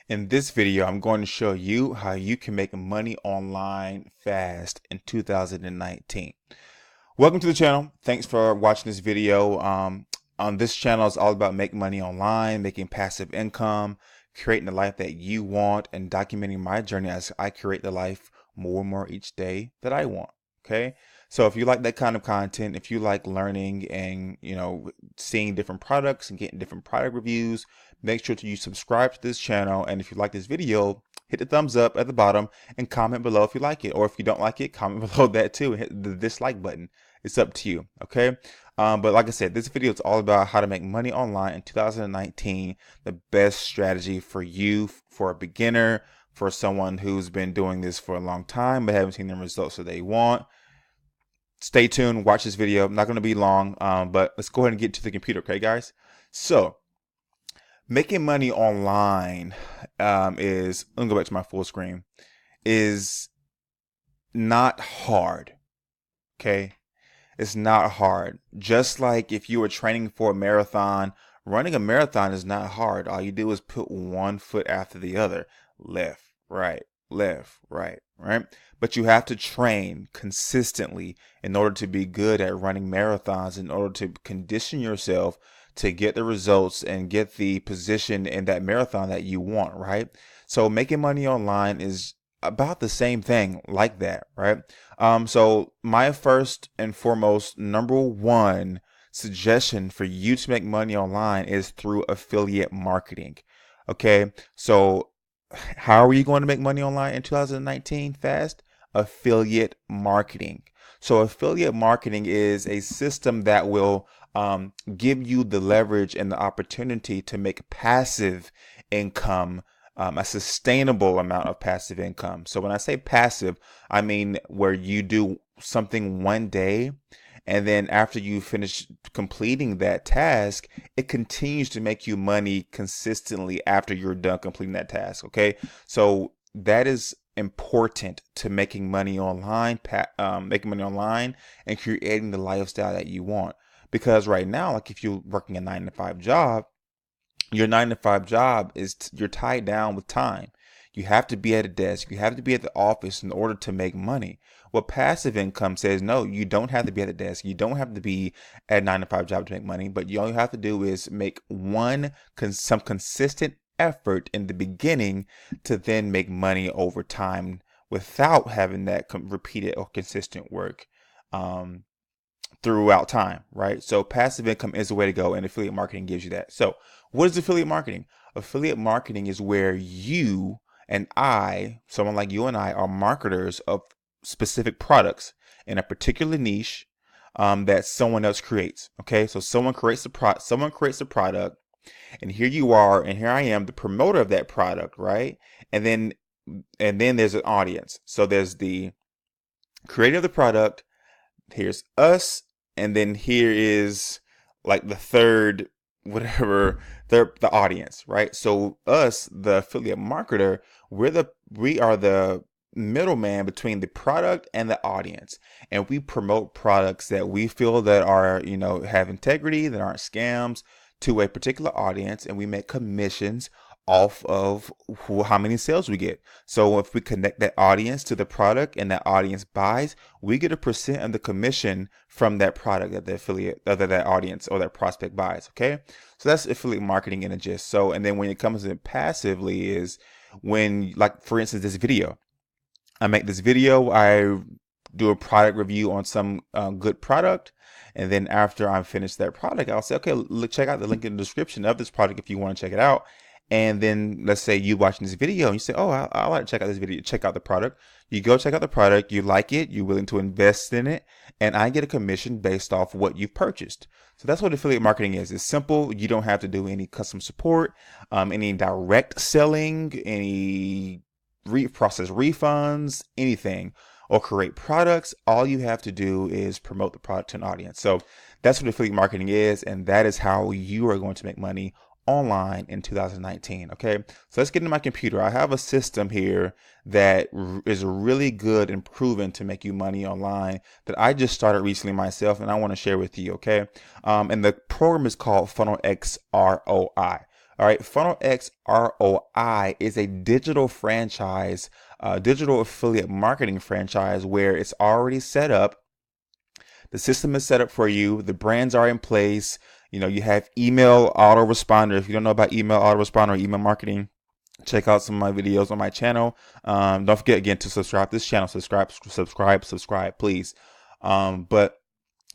In this video, I'm going to show you how you can make money online fast in 2019. Welcome to the channel. Thanks for watching this video. On this channel, it's all about making money online, making passive income, creating the life that you want, and documenting my journey as I create the life more and more each day that I want. Okay. So if you like that kind of content, if you like learning and, seeing different products and getting different product reviews, make sure you subscribe to this channel. And if you like this video, hit the thumbs up at the bottom and comment below if you like it. Or if you don't like it, comment below that too and hit the dislike button. It's up to you. Okay. But like I said, this video is all about how to make money online in 2019, the best strategy for you, for a beginner, for someone who's been doing this for a long time but haven't seen the results that they want. Stay tuned, watch this video. Not going to be long, but let's go ahead and get to the computer, okay, guys? So, making money online let me go back to my full screen, is not hard, okay? It's not hard. Just like if you were training for a marathon, running a marathon is not hard. All you do is put one foot after the other, left, right, right? But you have to train consistently in order to be good at running marathons, in order to condition yourself to get the results and get the position in that marathon that you want, right? So making money online is about the same thing like that, right? So my first and foremost, number one suggestion for you to make money online is through affiliate marketing. Okay, so how are you going to make money online in 2019 fast? Affiliate marketing. So affiliate marketing is a system that will give you the leverage and the opportunity to make passive income, a sustainable amount of passive income. So when I say passive, I mean where you do something one day, and then after you finish completing that task, it continues to make you money consistently after you're done completing that task. Okay. So that is important to making money online, and creating the lifestyle that you want. Because right now, like if you're working a 9-to-5 job, your 9-to-5 job is you're tied down with time. You have to be at a desk. You have to be at the office in order to make money. What passive income says, no, you don't have to be at the desk. You don't have to be at a 9-to-5 job to make money, but all you have to do is make some consistent effort in the beginning to then make money over time without having that repeated or consistent work throughout time, right? So passive income is the way to go, and affiliate marketing gives you that. So what is affiliate marketing? Affiliate marketing is where you and I, someone like you and I, are marketers of specific products in a particular niche that someone else creates. Okay, so someone creates the product, and here you are, and here I am, the promoter of that product, right? And then there's an audience. So there's the creator of the product, here's us, and then here is like the third, whatever, the audience, right? So us, the affiliate marketer, we are the middleman between the product and the audience, and we promote products that we feel that are, have integrity, that aren't scams, to a particular audience, and we make commissions off of how many sales we get. So if we connect that audience to the product and that audience buys, we get a percent of the commission from that product that the affiliate, that audience or that prospect buys. Okay, so that's affiliate marketing in a gist. So, and then when it comes to passively is when, like for instance, this video. I make this video, I do a product review on some good product, and then after I'm finished that product, I'll say, okay, check out the link in the description of this product if you want to check it out. And then let's say you watching this video and you say, oh, I like to check out this video, check out the product. You go check out the product, you like it, you're willing to invest in it, and I get a commission based off what you've purchased. So that's what affiliate marketing is. It's simple. You don't have to do any custom support, any direct selling, any process refunds, anything, or create products. All you have to do is promote the product to an audience. So that's what affiliate marketing is, and that is how you are going to make money online in 2019. Okay, so let's get into my computer. I have a system here that is really good and proven to make you money online that I just started recently myself, and I want to share with you. Okay, and the program is called Funnel X ROI. All right, Funnel X ROI is a digital franchise, digital affiliate marketing franchise where it's already set up. The system is set up for you. The brands are in place. You know, you have email autoresponder. If you don't know about email autoresponder or email marketing, check out some of my videos on my channel. Don't forget again to subscribe to this channel. Subscribe, please. But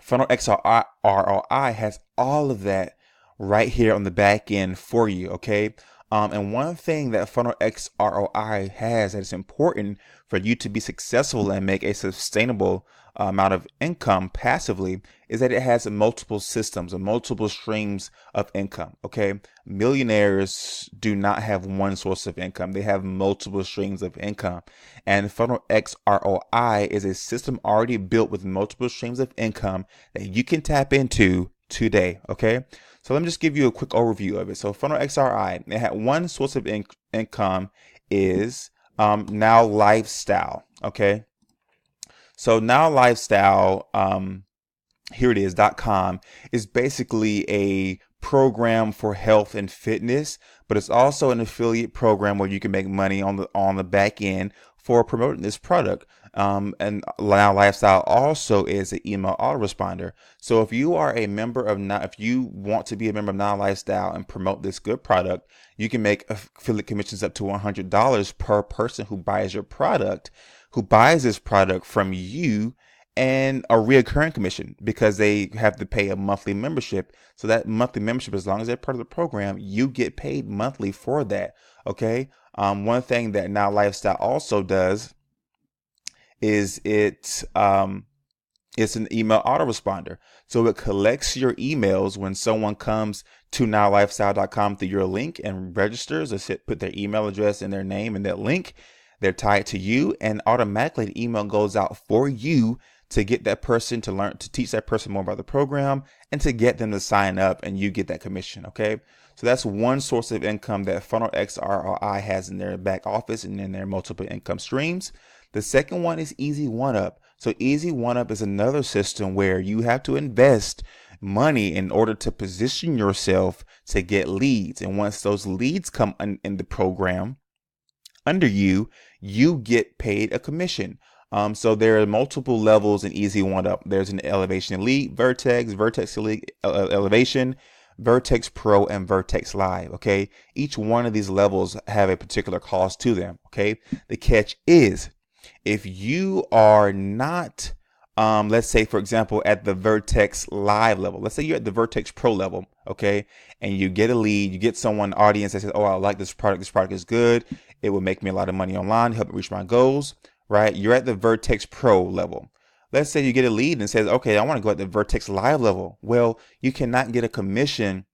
Funnel X ROI has all of that right here on the back end for you. Okay. And one thing that Funnel X ROI has that is important for you to be successful and make a sustainable amount of income passively is that it has multiple systems and multiple streams of income. Okay. Millionaires do not have one source of income. They have multiple streams of income. And Funnel X ROI is a system already built with multiple streams of income that you can tap into today. Okay. So let me just give you a quick overview of it. So Funnel X ROI, it had one source of income is Now Lifestyle. Okay. So Now Lifestyle, here it is, .com is basically a program for health and fitness, but it's also an affiliate program where you can make money on the back end for promoting this product. And Now Lifestyle also is an email autoresponder. So if you are a member of if you want to be a member of Now Lifestyle and promote this good product, you can make affiliate commissions up to $100 per person who buys your product, who buys this product from you, and a recurring commission because they have to pay a monthly membership. So that monthly membership, as long as they're part of the program, you get paid monthly for that. Okay. One thing that Now Lifestyle also does is it's an email autoresponder. So it collects your emails when someone comes to nowlifestyle.com through your link and registers, or put their email address and their name in that link. They're tied to you, and automatically the email goes out for you to get that person to teach that person more about the program and to get them to sign up, and you get that commission. Okay. So that's one source of income that Funnel X ROI has in their back office and in their multiple income streams. The second one is Easy One Up. So Easy One Up is another system where you have to invest money in order to position yourself to get leads. And once those leads come in the program under you, you get paid a commission. So there are multiple levels in Easy One Up. There's an Elevation Elite, Vertex Elite, Elevation, Vertex Pro, and Vertex Live. Okay. Each one of these levels have a particular cost to them. Okay. The catch is, if you are not, let's say, for example, at the Vertex Live level, let's say you're at the Vertex Pro level, okay, and you get a lead, you get someone, audience that says, oh, I like this product is good, it will make me a lot of money online, help me reach my goals, right? You're at the Vertex Pro level. Let's say you get a lead and says, okay, I want to go at the Vertex Live level. Well, you cannot get a commission.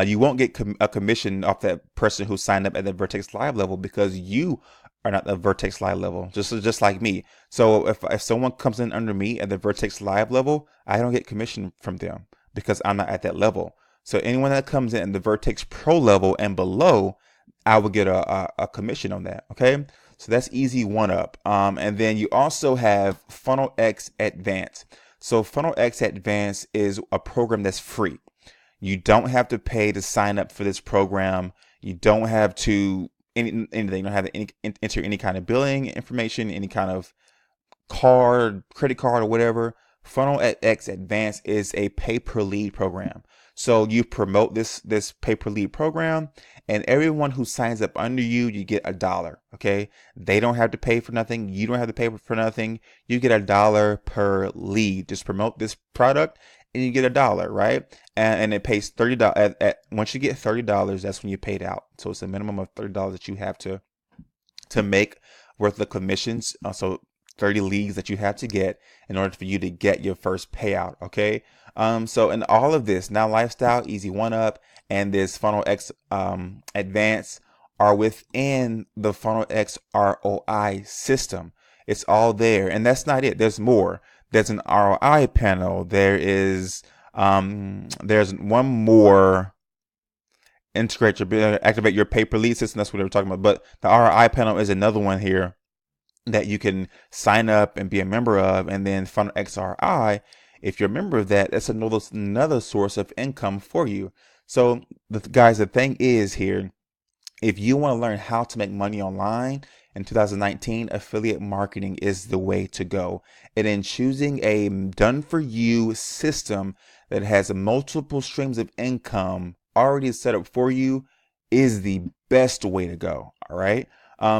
You won't get a commission off that person who signed up at the Vertex Live level because you are not the Vertex Live level, just like me. So if someone comes in under me at the Vertex Live level, I don't get commission from them because I'm not at that level. So anyone that comes in the Vertex Pro level and below, I will get a commission on that. Okay. So that's Easy One Up. And then you also have Funnel X Advanced. So Funnel X Advanced is a program that's free. You don't have to pay to sign up for this program. You don't have to anything. You don't have to enter any kind of billing information, any kind of card, credit card, or whatever. Funnel X Advanced is a pay-per-lead program. So you promote this pay-per-lead program, and everyone who signs up under you, you get $1. Okay, they don't have to pay for nothing. You don't have to pay for nothing. You get $1 per lead. Just promote this product, and you get $1, right? And it pays $30. Once you get $30, that's when you paid out. So it's a minimum of $30 that you have to make worth of commissions. So 30 leads that you have to get in order for you to get your first payout. Okay. So in all of this, Now Lifestyle, Easy One Up, and this Funnel X Advanced are within the Funnel X ROI system. It's all there, and that's not it. There's more. There's an ROI panel. There's one more. Activate your pay-per-lead system. That's what we're talking about. But the ROI panel is another one here that you can sign up and be a member of. And then Funnel X ROI, if you're a member of that, that's another source of income for you. So guys, the thing is here, if you want to learn how to make money online in 2019, affiliate marketing is the way to go. And in choosing a done for you system that has multiple streams of income already set up for you is the best way to go. All right.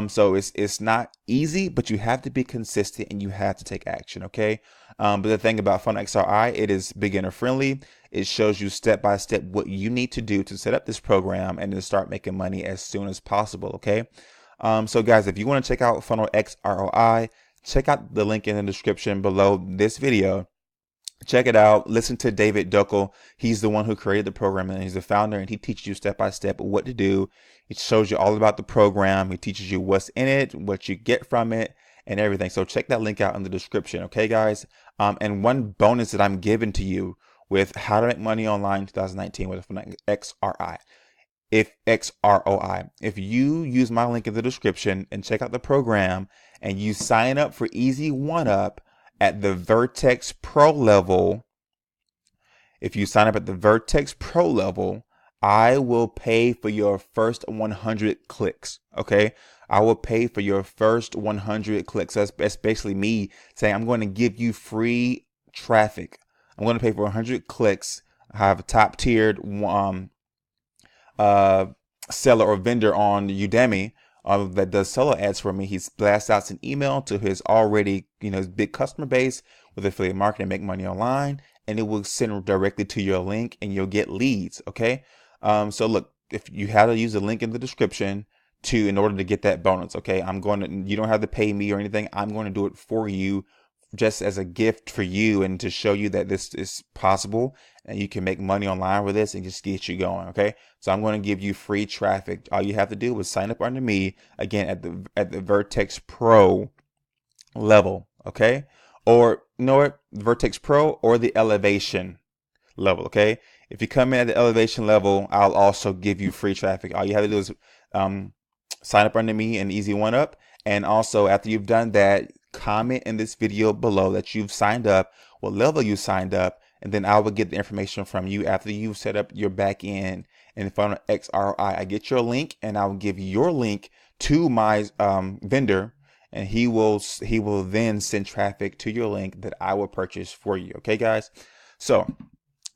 So it's not easy, but you have to be consistent and you have to take action. Okay. But the thing about Funnel X ROI, it is beginner friendly. It shows you step by step what you need to do to set up this program and to start making money as soon as possible. Okay. So guys, if you want to check out Funnel X ROI, check out the link in the description below this video. Check it out. Listen to David Duckel. He's the one who created the program and he's the founder, and he teaches you step by step what to do. He shows you all about the program. He teaches you what's in it, what you get from it, and everything. So check that link out in the description. Okay, guys. And one bonus that I'm giving to you with how to make money online in 2019 with XRI. If you use my link in the description and check out the program and you sign up for Easy One Up at the Vertex Pro level, if you sign up at the Vertex Pro level, I will pay for your first 100 clicks. Okay. I will pay for your first 100 clicks. That's basically me saying I'm going to give you free traffic. I'm going to pay for 100 clicks. I have a top tiered seller or vendor on Udemy that does solo ads for me. He's blasts out an email to his already, his big customer base with affiliate marketing, make money online, and it will send directly to your link and you'll get leads. Okay. So look, if you have to use the link in the description in order to get that bonus. Okay. You don't have to pay me or anything. I'm going to do it for you just as a gift for you and to show you that this is possible and you can make money online with this and just get you going. Okay. So I'm going to give you free traffic. All you have to do is sign up under me again at the Vertex Pro level. Okay. Or Vertex Pro or the Elevation level. Okay. If you come in at the Elevation level, I'll also give you free traffic. All you have to do is sign up under me and Easy One Up. And also after you've done that, comment in this video below that you've signed up, what level you signed up, and then I will get the information from you after you've set up your back end in Funnel X ROI. I get your link and I will give your link to my vendor, and he will then send traffic to your link that I will purchase for you. Okay, guys. So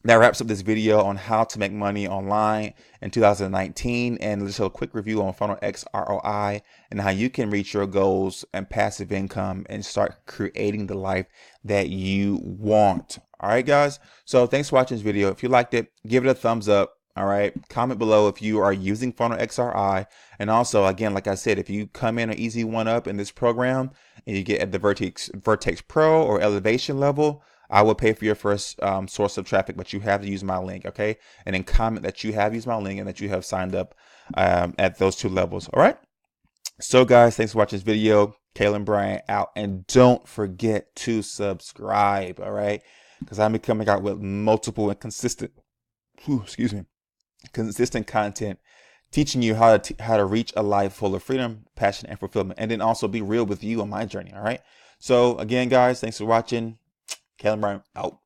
that wraps up this video on how to make money online in 2019, and just a quick review on Funnel X ROI and how you can reach your goals and passive income and start creating the life that you want. All right, guys. So thanks for watching this video. If you liked it, give it a thumbs up. All right. Comment below if you are using Funnel X ROI. And also, again, like I said, if you come in an Easy One Up in this program and you get at the Vertex Pro or Elevation level, I will pay for your first source of traffic, but you have to use my link. Okay. And then comment that you have used my link and that you have signed up at those two levels. All right. So guys, thanks for watching this video. Kalen Bryant out, and don't forget to subscribe. All right. Because I'm coming out with multiple and consistent content, teaching you how to reach a life full of freedom, passion, and fulfillment, and then also be real with you on my journey. All right. So again, guys, thanks for watching. Kalen Bryant out.